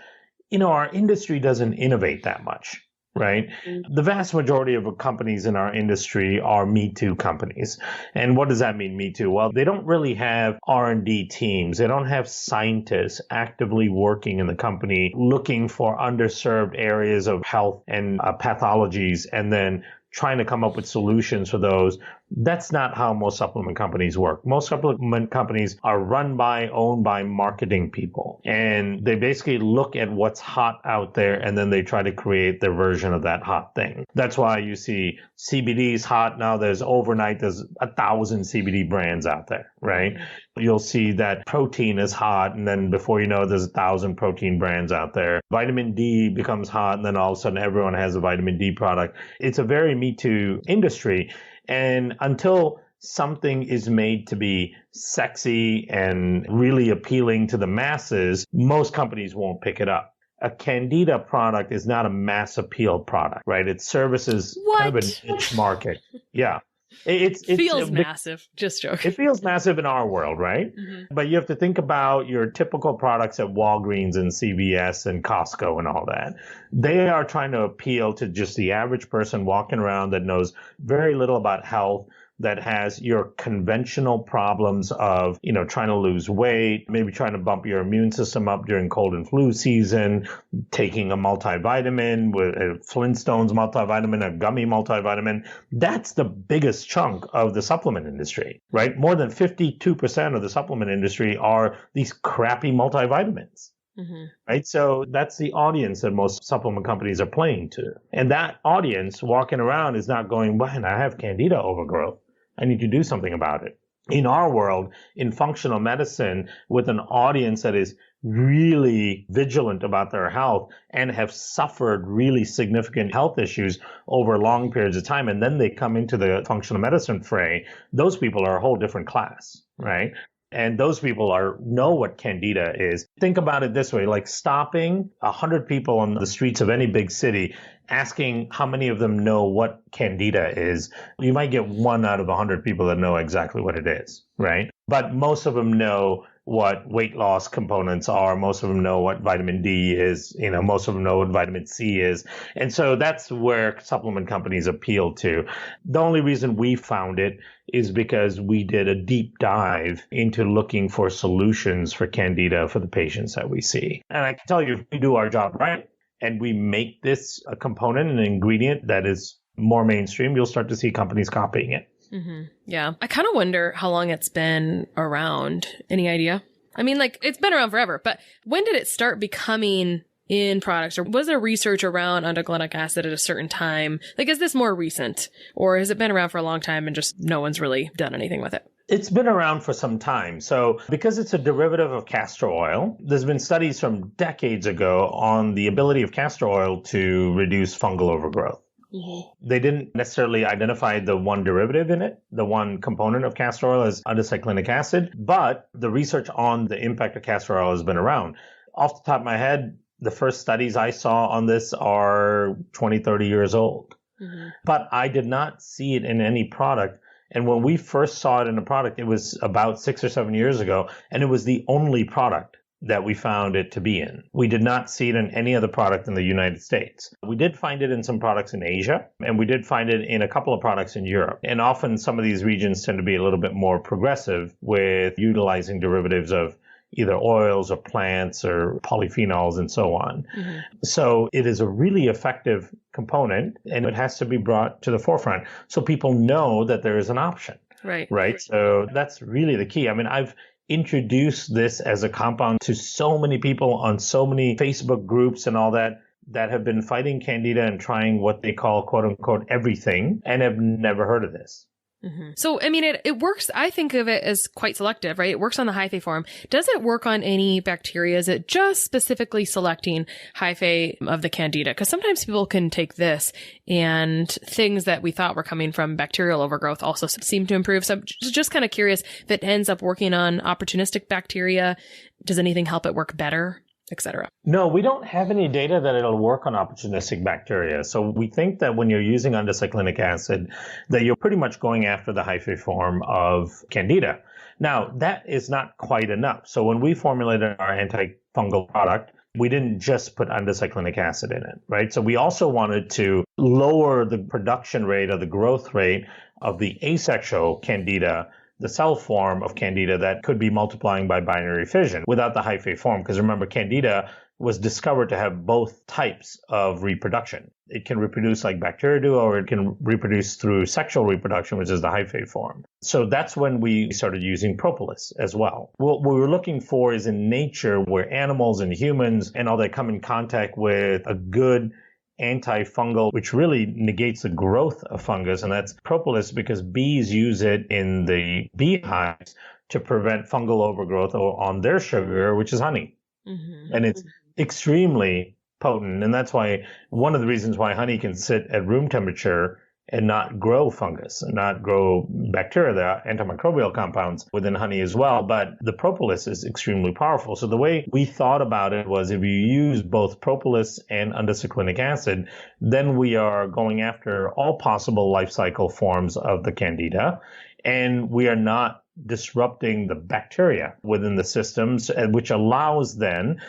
our industry doesn't innovate that much, right? Mm-hmm. The vast majority of companies in our industry are Me Too companies. And what does that mean, Me Too? Well, they don't really have R&D teams. They don't have scientists actively working in the company looking for underserved areas of health and pathologies and then trying to come up with solutions for those. That's not how most supplement companies work. Most supplement companies are run by, owned by marketing people. And they basically look at what's hot out there and then they try to create their version of that hot thing. That's why you see CBD is hot now. There's 1,000 CBD brands out there, right? You'll see that protein is hot. And then before you know, there's 1,000 protein brands out there. Vitamin D becomes hot. And then all of a sudden everyone has a vitamin D product. It's a very Me Too industry. And until something is made to be sexy and really appealing to the masses, most companies won't pick it up. A Candida product is not a mass appeal product, right? It services kind of a niche market. Yeah. It
feels massive. Just joking.
It feels massive in our world, right? Mm-hmm. But you have to think about your typical products at Walgreens and CVS and Costco and all that. They are trying to appeal to just the average person walking around that knows very little about health, that has your conventional problems of, trying to lose weight, maybe trying to bump your immune system up during cold and flu season, taking a multivitamin with a Flintstones multivitamin, a gummy multivitamin. That's the biggest chunk of the supplement industry, right? More than 52% of the supplement industry are these crappy multivitamins. Mm-hmm. Right. So that's the audience that most supplement companies are playing to. And that audience walking around is not going, man, I have Candida overgrowth. I need to do something about it. In our world, in functional medicine, with an audience that is really vigilant about their health and have suffered really significant health issues over long periods of time, and then they come into the functional medicine fray, those people are a whole different class, right? And those people know what Candida is. Think about it this way, like stopping 100 people on the streets of any big city, asking how many of them know what Candida is. You might get 1 out of 100 people that know exactly what it is, right? But most of them know what weight loss components are. Most of them know what vitamin D is. Most of them know what vitamin C is. And so that's where supplement companies appeal to. The only reason we found it is because we did a deep dive into looking for solutions for Candida for the patients that we see. And I can tell you, if we do our job right and we make this a component, an ingredient that is more mainstream, you'll start to see companies copying it.
Mm-hmm. Yeah. I kind of wonder how long it's been around. Any idea? I mean, it's been around forever, but when did it start becoming in products? Or was there research around undecylenic acid at a certain time? Is this more recent? Or has it been around for a long time and just no one's really done anything with it?
It's been around for some time. So because it's a derivative of castor oil, there's been studies from decades ago on the ability of castor oil to reduce fungal overgrowth. Mm-hmm. They didn't necessarily identify the one derivative in it, the one component of castor oil is undecylenic acid, but the research on the impact of castor oil has been around. Off the top of my head, the first studies I saw on this are 20, 30 years old. Mm-hmm. But I did not see it in any product. And when we first saw it in a product, it was about 6 or 7 years ago, and it was the only product that we found it to be in. We did not see it in any other product in the United States. We did find it in some products in Asia, and we did find it in a couple of products in Europe. And often some of these regions tend to be a little bit more progressive with utilizing derivatives of either oils or plants or polyphenols and so on. Mm-hmm. So it is a really effective component, and it has to be brought to the forefront so people know that there is an option. Right. So that's really the key. I mean, I've introduced this as a compound to so many people on so many Facebook groups and all that have been fighting Candida and trying what they call, quote unquote, everything, and have never heard of this.
Mm-hmm. So, I mean, it works. I think of it as quite selective, right? It works on the hyphae form. Does it work on any bacteria? Is it just specifically selecting hyphae of the Candida? Because sometimes people can take this and things that we thought were coming from bacterial overgrowth also seem to improve. So I'm just kind of curious if it ends up working on opportunistic bacteria. Does anything help it work better? Etc.
No, we don't have any data that it'll work on opportunistic bacteria. So we think that when you're using undecylenic acid, that you're pretty much going after the hyphae form of Candida. Now, that is not quite enough. So when we formulated our anti-fungal product, we didn't just put undecylenic acid in it, right? So we also wanted to lower the production rate or the growth rate of the asexual Candida, the cell form of Candida that could be multiplying by binary fission without the hyphae form. Because remember, Candida was discovered to have both types of reproduction. It can reproduce like bacteria do, or it can reproduce through sexual reproduction, which is the hyphae form. So that's when we started using propolis as well. What we were looking for is in nature where animals and humans and all that come in contact with a good anti-fungal, which really negates the growth of fungus, and that's propolis, because bees use it in the beehives to prevent fungal overgrowth on their sugar, which is honey. Mm-hmm. And it's extremely potent, and that's why one of the reasons why honey can sit at room temperature and not grow fungus and not grow bacteria. There are antimicrobial compounds within honey as well, but the propolis is extremely powerful. So the way we thought about it was if you use both propolis and undecylenic acid, then we are going after all possible life cycle forms of the Candida, and we are not disrupting the bacteria within the systems, which allows then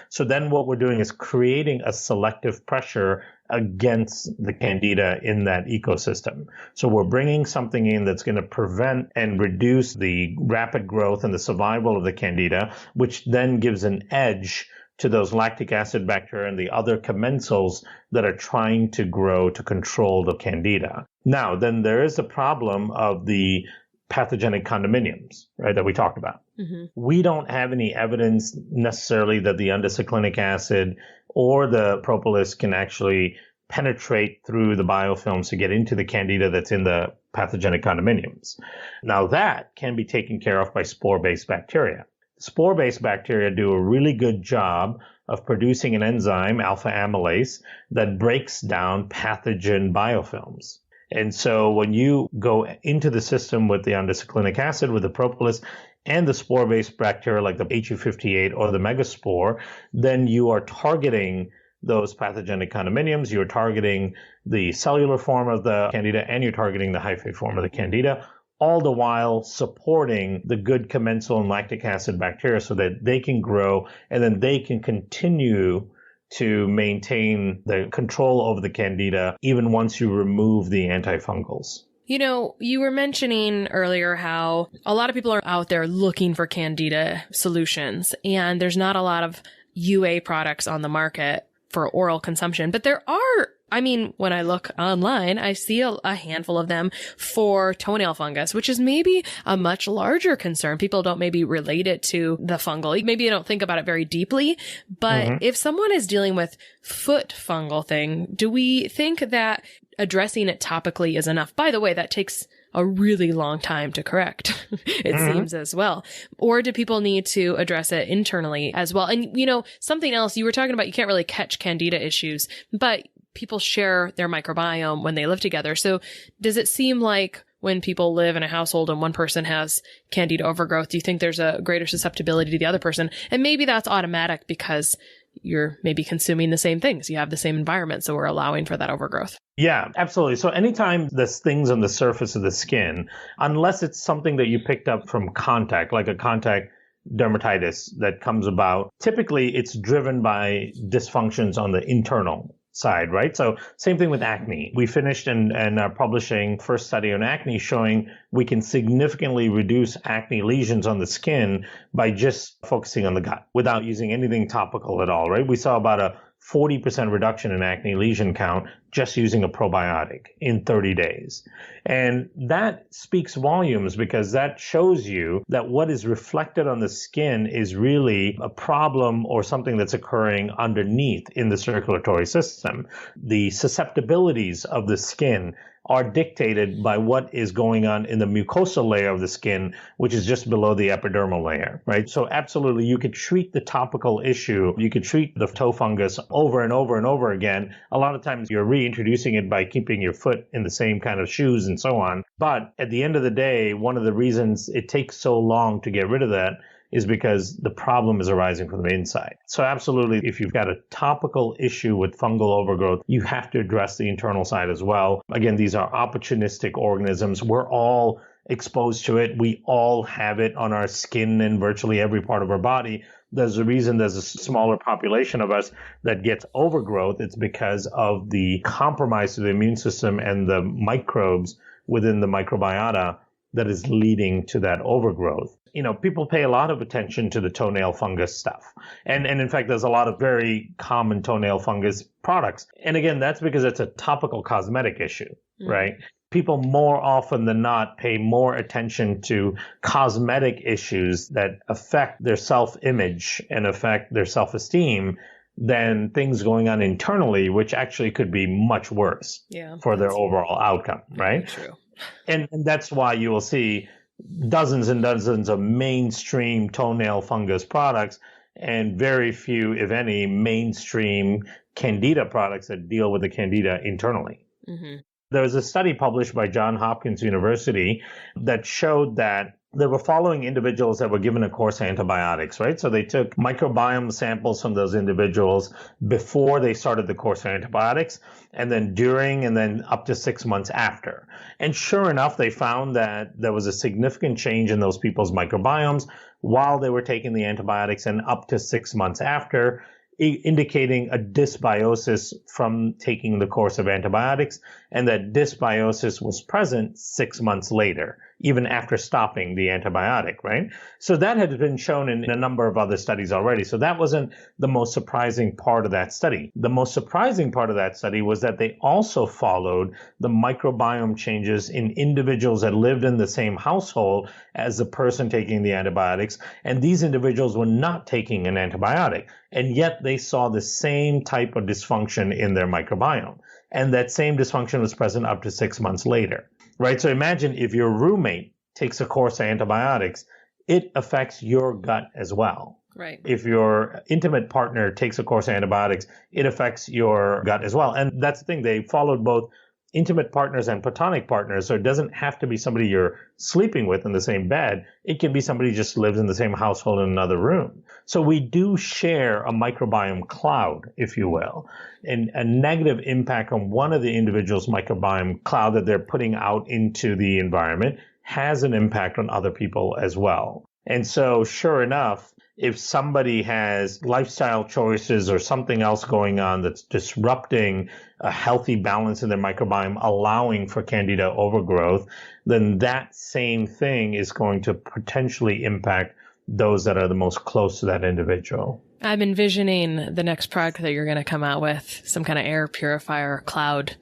what we're doing is creating a selective pressure against the Candida in that ecosystem. So we're bringing something in that's going to prevent and reduce the rapid growth and the survival of the Candida, which then gives an edge to those lactic acid bacteria and the other commensals that are trying to grow to control the Candida. Now, then there is a problem of the pathogenic condominiums, right, that we talked about. Mm-hmm. We don't have any evidence necessarily that the undecylenic acid or the propolis can actually penetrate through the biofilms to get into the Candida that's in the pathogenic condominiums. Now that can be taken care of by spore-based bacteria. Spore-based bacteria do a really good job of producing an enzyme, alpha amylase, that breaks down pathogen biofilms. And so when you go into the system with the undecylenic acid, with the propolis, and the spore-based bacteria like the HU58 or the megaspore, then you are targeting those pathogenic condominiums, you're targeting the cellular form of the Candida, and you're targeting the hyphae form of the Candida, all the while supporting the good commensal and lactic acid bacteria so that they can grow and then they can continue to maintain the control over the Candida even once you remove the antifungals.
You know, you were mentioning earlier how a lot of people are out there looking for Candida solutions, and there's not a lot of UA products on the market for oral consumption, but there are. I mean, when I look online, I see a handful of them for toenail fungus, which is maybe a much larger concern. People don't maybe relate it to the fungal. Maybe they don't think about it very deeply. But if someone is dealing with foot fungal thing, do we think that addressing it topically is enough? By the way, that takes a really long time to correct, it seems as well. Or do people need to address it internally as well? And, you know, something else you were talking about, you can't really catch Candida issues, but people share their microbiome when they live together. So does it seem like when people live in a household and one person has Candida overgrowth, do you think there's a greater susceptibility to the other person? And maybe that's automatic because you're maybe consuming the same things. You have the same environment, so we're allowing for that overgrowth.
Yeah, absolutely. So anytime there's things on the surface of the skin, unless it's something that you picked up from contact, like a contact dermatitis that comes about, typically it's driven by dysfunctions on the internal side, right? So same thing with acne. We finished and are publishing first study on acne showing we can significantly reduce acne lesions on the skin by just focusing on the gut without using anything topical at all, right? We saw about a 40% reduction in acne lesion count just using a probiotic in 30 days. And that speaks volumes because that shows you that what is reflected on the skin is really a problem or something that's occurring underneath in the circulatory system. The susceptibilities of the skin are dictated by what is going on in the mucosal layer of the skin, which is just below the epidermal layer, right? So absolutely, you could treat the topical issue. You could treat the toe fungus over and over and over again. A lot of times you're reintroducing it by keeping your foot in the same kind of shoes and so on. But at the end of the day, one of the reasons it takes so long to get rid of that is because the problem is arising from the inside. So absolutely, if you've got a topical issue with fungal overgrowth, you have to address the internal side as well. Again, these are opportunistic organisms. We're all exposed to it. We all have it on our skin and virtually every part of our body. There's a reason there's a smaller population of us that gets overgrowth. It's because of the compromise to the immune system and the microbes within the microbiota that is leading to that overgrowth. People pay a lot of attention to the toenail fungus stuff. And in fact, there's a lot of very common toenail fungus products. And again, that's because it's a topical cosmetic issue, right? People more often than not pay more attention to cosmetic issues that affect their self-image and affect their self-esteem than things going on internally, which actually could be much worse for their overall outcome, right?
True.
And that's why you will see dozens and dozens of mainstream toenail fungus products and very few, if any, mainstream Candida products that deal with the Candida internally. There was a study published by Johns Hopkins University that showed that they were following individuals that were given a course of antibiotics, right? So they took microbiome samples from those individuals before they started the course of antibiotics, and then during, and then up to 6 months after. And sure enough, they found that there was a significant change in those people's microbiomes while they were taking the antibiotics and up to 6 months after, indicating a dysbiosis from taking the course of antibiotics, and that dysbiosis was present 6 months later, even after stopping the antibiotic, right? So that had been shown in a number of other studies already. So that wasn't the most surprising part of that study. The most surprising part of that study was that they also followed the microbiome changes in individuals that lived in the same household as the person taking the antibiotics, and these individuals were not taking an antibiotic, and yet they saw the same type of dysfunction in their microbiome. And that same dysfunction was present up to 6 months later, right? So imagine if your roommate takes a course of antibiotics, it affects your gut as well.
Right.
If your intimate partner takes a course of antibiotics, it affects your gut as well. And that's the thing. They followed both intimate partners and platonic partners. So it doesn't have to be somebody you're sleeping with in the same bed. It can be somebody who just lives in the same household in another room. So we do share a microbiome cloud, if you will, and a negative impact on one of the individual's microbiome cloud that they're putting out into the environment has an impact on other people as well. And so sure enough, if somebody has lifestyle choices or something else going on that's disrupting a healthy balance in their microbiome, allowing for Candida overgrowth, then that same thing is going to potentially impact those that are the most close to that individual.
I'm envisioning the next product that you're going to come out with, some kind of air purifier cloud.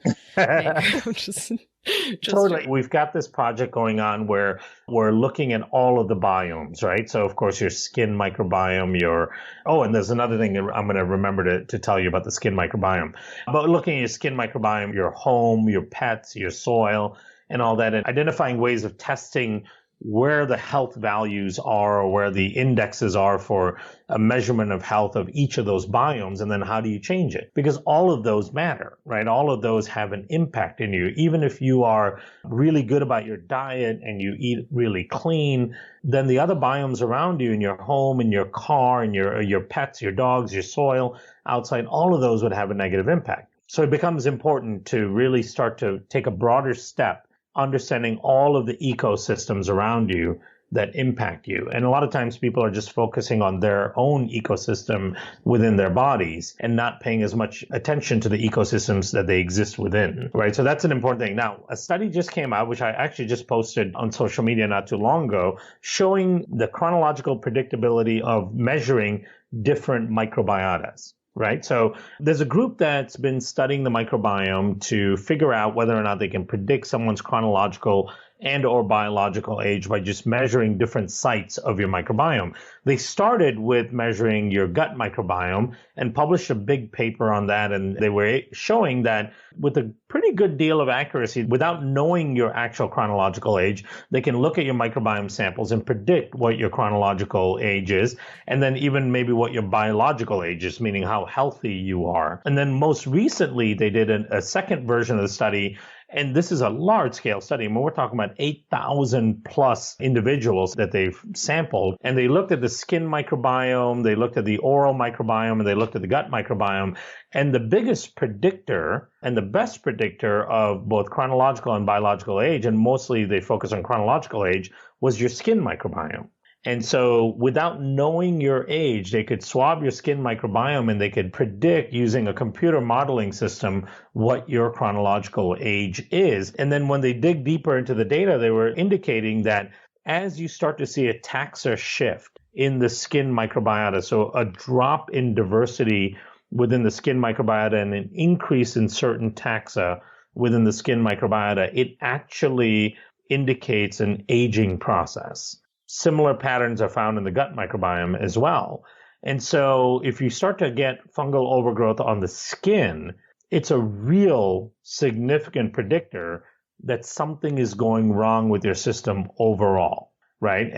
Totally. We've got this project going on where we're looking at all of the biomes, right? So, of course, your skin microbiome, and there's another thing I'm going to remember to tell you about the skin microbiome. But looking at your skin microbiome, your home, your pets, your soil, and all that, and identifying ways of testing where the health values are or where the indexes are for a measurement of health of each of those biomes, and then how do you change it? Because all of those matter, right? All of those have an impact in you. Even if you are really good about your diet and you eat really clean, then the other biomes around you in your home, in your car, in your pets, your dogs, your soil, outside, all of those would have a negative impact. So it becomes important to really start to take a broader step, understanding all of the ecosystems around you that impact you. And a lot of times people are just focusing on their own ecosystem within their bodies and not paying as much attention to the ecosystems that they exist within, right? So that's an important thing. Now, a study just came out, which I actually just posted on social media not too long ago, showing the chronological predictability of measuring different microbiotas. Right. So there's a group that's been studying the microbiome to figure out whether or not they can predict someone's chronological and or biological age by just measuring different sites of your microbiome. They started with measuring your gut microbiome and published a big paper on that. And they were showing that with a pretty good deal of accuracy, without knowing your actual chronological age, they can look at your microbiome samples and predict what your chronological age is, and then even maybe what your biological age is, meaning how healthy you are. And then most recently, they did a second version of the study. And this is a large-scale study. I mean, we're talking about 8,000 plus individuals that they've sampled. And they looked at the skin microbiome, they looked at the oral microbiome, and they looked at the gut microbiome. And the biggest predictor and the best predictor of both chronological and biological age, and mostly they focus on chronological age, was your skin microbiome. And so without knowing your age, they could swab your skin microbiome and they could predict using a computer modeling system what your chronological age is. And then when they dig deeper into the data, they were indicating that as you start to see a taxa shift in the skin microbiota, so a drop in diversity within the skin microbiota and an increase in certain taxa within the skin microbiota, it actually indicates an aging process. Similar patterns are found in the gut microbiome as well. And so if you start to get fungal overgrowth on the skin, it's a real significant predictor that something is going wrong with your system overall, right?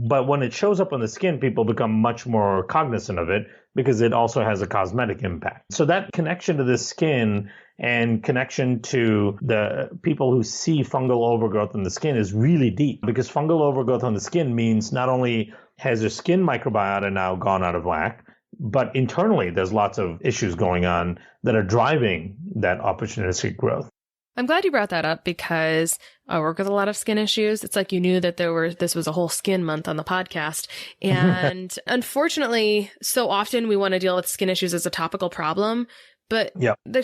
But when it shows up on the skin, people become much more cognizant of it because it also has a cosmetic impact. So that connection to the skin and connection to the people who see fungal overgrowth in the skin is really deep, because fungal overgrowth on the skin means not only has your skin microbiota now gone out of whack, but internally there's lots of issues going on that are driving that opportunistic growth.
I'm glad you brought that up because I work with a lot of skin issues. It's like you knew that this was a whole skin month on the podcast. And unfortunately, so often we want to deal with skin issues as a topical problem. But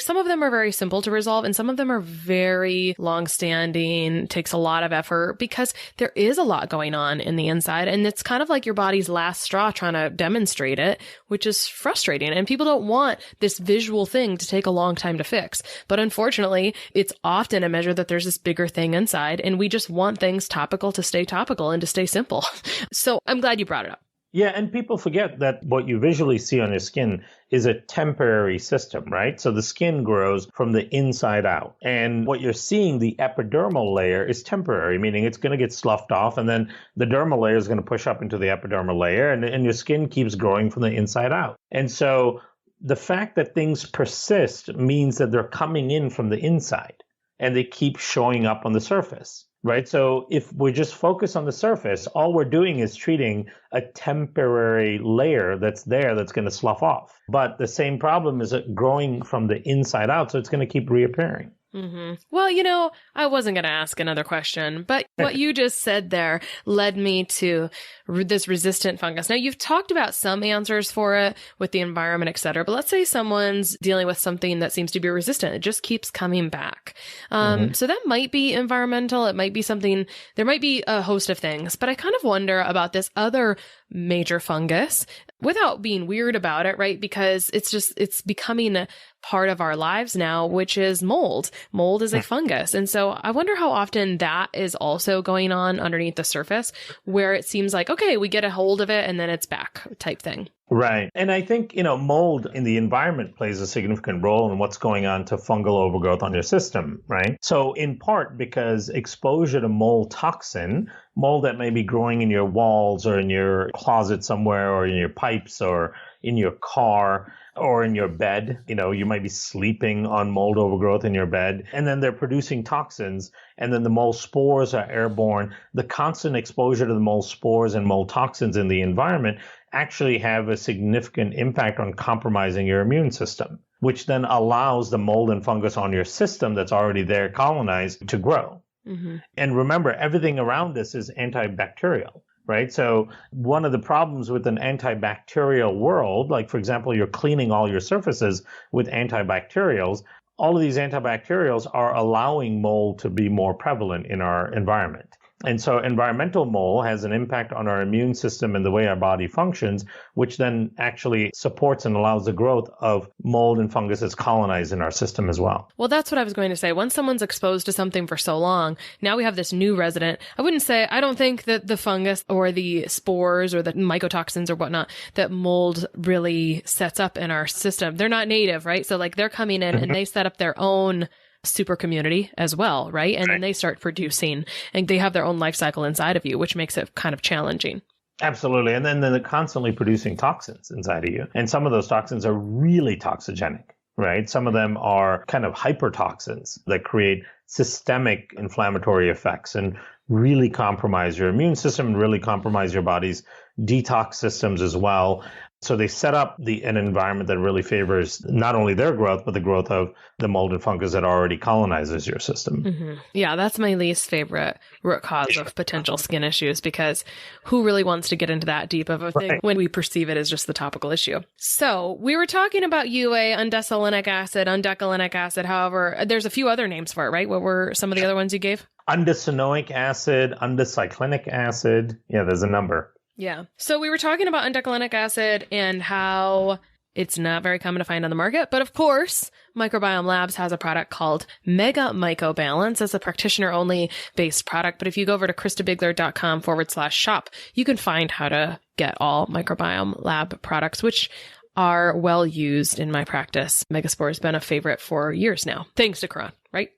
some of them are very simple to resolve and some of them are very long-standing, takes a lot of effort because there is a lot going on in the inside. And it's kind of like your body's last straw trying to demonstrate it, which is frustrating. And people don't want this visual thing to take a long time to fix. But unfortunately, it's often a measure that there's this bigger thing inside. And we just want things topical to stay topical and to stay simple. So I'm glad you brought it up.
Yeah, and people forget that what you visually see on your skin is a temporary system, right? So the skin grows from the inside out. And what you're seeing, the epidermal layer, is temporary, meaning it's going to get sloughed off, and then the dermal layer is going to push up into the epidermal layer, and your skin keeps growing from the inside out. And so the fact that things persist means that they're coming in from the inside, and they keep showing up on the surface. Right. So if we just focus on the surface, all we're doing is treating a temporary layer that's there that's going to slough off. But the same problem is growing from the inside out. So it's going to keep reappearing.
Mm-hmm. Well, I wasn't going to ask another question, but what you just said there led me to this resistant fungus. Now, you've talked about some answers for it with the environment, et cetera, but let's say someone's dealing with something that seems to be resistant. It just keeps coming back. So that might be environmental. It might be something, there might be a host of things, but I kind of wonder about this other major fungus without being weird about it, right? Because it's becoming a part of our lives now, which is mold. Mold is a fungus. And so I wonder how often that is also going on underneath the surface, where it seems like, okay, we get a hold of it and then it's back type thing.
Right. And I think, mold in the environment plays a significant role in what's going on to fungal overgrowth on your system, right? So in part because exposure to mold toxin, mold that may be growing in your walls or in your closet somewhere or in your pipes or in your car or in your bed, you might be sleeping on mold overgrowth in your bed, and then they're producing toxins, and then the mold spores are airborne. The constant exposure to the mold spores and mold toxins in the environment actually have a significant impact on compromising your immune system, which then allows the mold and fungus on your system that's already there colonized to grow. Mm-hmm. And remember, everything around this is antibacterial. Right. So one of the problems with an antibacterial world, like, for example, you're cleaning all your surfaces with antibacterials, all of these antibacterials are allowing mold to be more prevalent in our environment. And so environmental mold has an impact on our immune system and the way our body functions, which then actually supports and allows the growth of mold and fungus that's colonized in our system as well.
Well, that's what I was going to say. Once someone's exposed to something for so long, now we have this new resident. I don't think that the fungus or the spores or the mycotoxins or whatnot that mold really sets up in our system. They're not native, right? So they're coming in and they set up their own super community as well, right? And then they start producing and they have their own life cycle inside of you, which makes it kind of challenging.
Absolutely. And then they're constantly producing toxins inside of you. And some of those toxins are really toxigenic, right? Some of them are kind of hypertoxins that create systemic inflammatory effects and really compromise your immune system and really compromise your body's detox systems as well. So they set up an environment that really favors not only their growth, but the growth of the mold and fungus that already colonizes your system.
Mm-hmm. Yeah, that's my least favorite root cause of potential skin issues, because who really wants to get into that deep of a thing when we perceive it as just the topical issue? So we were talking about UA, undecylenic acid, undecylenic acid. However, there's a few other names for it, right? What were some of the other ones you gave?
undecylenic acid, undecylenic acid. Yeah, there's a number.
Yeah. So we were talking about undecylenic acid and how it's not very common to find on the market. But of course, Microbiome Labs has a product called Mega Mycobalance. It's a practitioner-only based product. But if you go over to kristabigler.com/shop, you can find how to get all Microbiome Lab products, which are well used in my practice. Megaspore has been a favorite for years now, thanks to Kiran, right?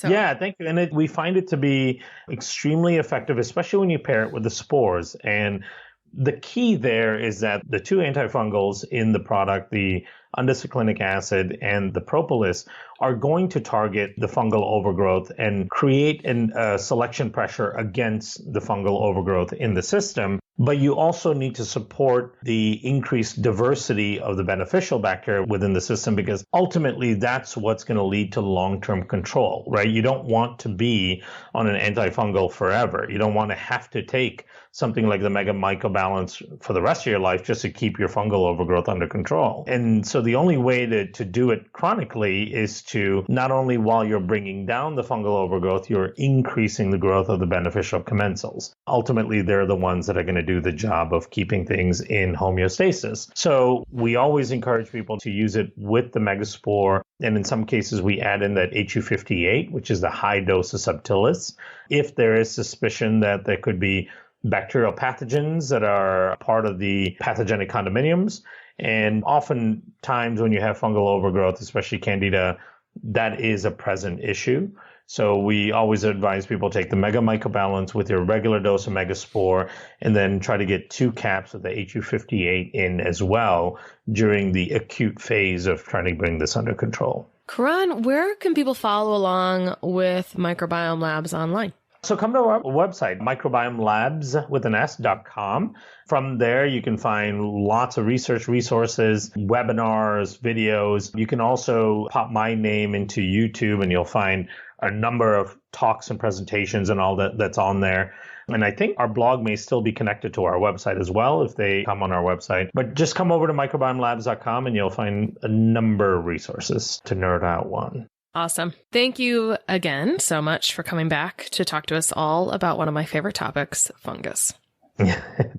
Yeah, thank you. And we find it to be extremely effective, especially when you pair it with the spores. And the key there is that the two antifungals in the product, the undecylenic acid and the propolis, are going to target the fungal overgrowth and create a selection pressure against the fungal overgrowth in the system. But you also need to support the increased diversity of the beneficial bacteria within the system, because ultimately that's what's going to lead to long-term control, right? You don't want to be on an antifungal forever. You don't want to have to take something like the Mega Mycobalance for the rest of your life just to keep your fungal overgrowth under control. And so the only way to do it chronically is to not only while you're bringing down the fungal overgrowth, you're increasing the growth of the beneficial commensals. Ultimately, they're the ones that are going to do the job of keeping things in homeostasis. So we always encourage people to use it with the Megaspore. And in some cases, we add in that HU58, which is the high dose of subtilis, if there is suspicion that there could be bacterial pathogens that are part of the pathogenic condominiums. And oftentimes when you have fungal overgrowth, especially Candida, that is a present issue. So we always advise people take the Mega Mycobalance with your regular dose of Megaspore, and then try to get 2 caps of the HU58 in as well during the acute phase of trying to bring this under control.
Kiran, where can people follow along with Microbiome Labs online?
So come to our website, microbiomelabs.com. From there, you can find lots of research resources, webinars, videos. You can also pop my name into YouTube and you'll find a number of talks and presentations and all that's on there. And I think our blog may still be connected to our website as well if they come on our website. But just come over to microbiomelabs.com and you'll find a number of resources to nerd out on.
Awesome. Thank you again so much for coming back to talk to us all about one of my favorite topics, fungus.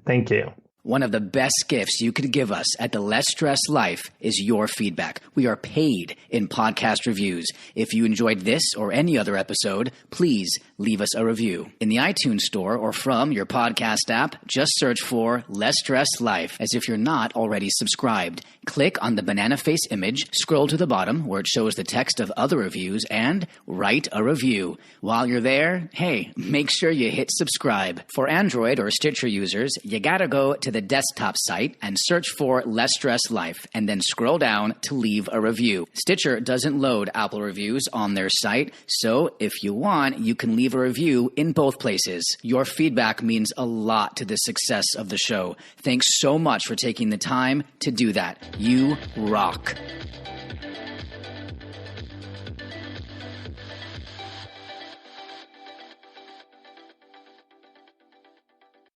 Thank you.
One of the best gifts you could give us at the Less Stress Life is your feedback. We are paid in podcast reviews. If you enjoyed this or any other episode, please leave us a review. In the iTunes store or from your podcast app, just search for Less Stress Life as if you're not already subscribed. Click on the banana face image, scroll to the bottom where it shows the text of other reviews, and write a review. While you're there, hey, make sure you hit subscribe. For Android or Stitcher users, you gotta go to the desktop site and search for Less Stress Life, and then scroll down to leave a review. Stitcher doesn't load Apple reviews on their site, so if you want, you can leave a review in both places. Your feedback means a lot to the success of the show. Thanks so much for taking the time to do that. You rock.